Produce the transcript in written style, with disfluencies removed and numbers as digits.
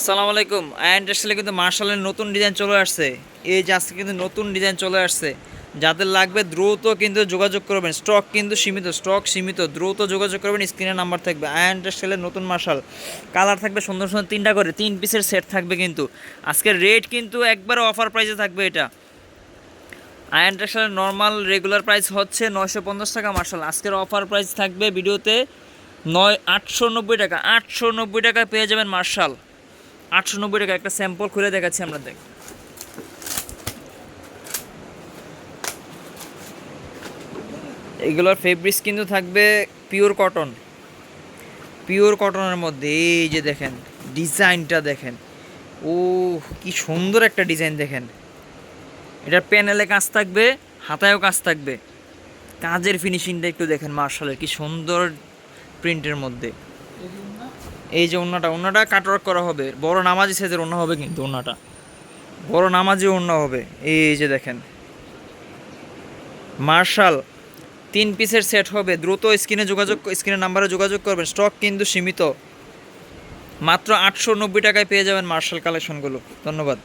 আসসালামু আলাইকুম। অ্যান্ড আসলে কিন্তু মার্শালের নতুন ডিজাইন চলে আসছে। এই যে আজকে কিন্তু নতুন ডিজাইন চলে আসছে। যাদের লাগবে দ্রুত কিন্তু যোগাযোগ করবেন। স্টক কিন্তু সীমিত, স্টক সীমিত। দ্রুত যোগাযোগ করবেন, স্ক্রিনে নাম্বার থাকবে। অ্যান্ড আসলে নতুন মার্শাল কালার থাকবে সুন্দর সুন্দর 3টা করে, 3 পিসের সেট থাকবে কিন্তু। আজকের রেট কিন্তু একবারে অফার প্রাইসে থাকবে এটা। অ্যান্ড আসলে নর্মাল রেগুলার প্রাইস হচ্ছে 950 টাকা মার্শাল। আজকের অফার প্রাইস থাকবে ভিডিওতে 890 টাকা। 890 টাকায় পেয়ে যাবেন মার্শাল। 890 টাকা। একটা স্যাম্পল খুলে দেখাচ্ছি আমরা। দেখ, এগুলোর ফেব্রিক্স কিন্তু থাকবে পিওর কটন, পিওর কটনের মধ্যে। এই যে দেখেন ডিজাইনটা দেখেন, ও কি সুন্দর একটা ডিজাইন দেখেন। এটার প্যানেলে কাজ থাকবে, হাতায়ও কাজ থাকবে। কাজের ফিনিশিংটা একটু দেখেন মার্শালের, কি সুন্দর প্রিন্টের মধ্যে। এই যে ওন্নাটা কাটওয়ার্ক করা হবে, বড় নামাজি সাইজের ওন্না হবে কিন্তু। ওন্নাটা বড় নামাজি ওন্না হবে। এই যে দেখেন মার্শাল 3 পিসের সেট হবে। দ্রুত স্ক্রিনের নাম্বারে যোগাযোগ করবেন। স্টক কিন্তু সীমিত। মাত্র 890 টাকায় পেয়ে যাবেন মার্শাল কালেকশনগুলো। ধন্যবাদ।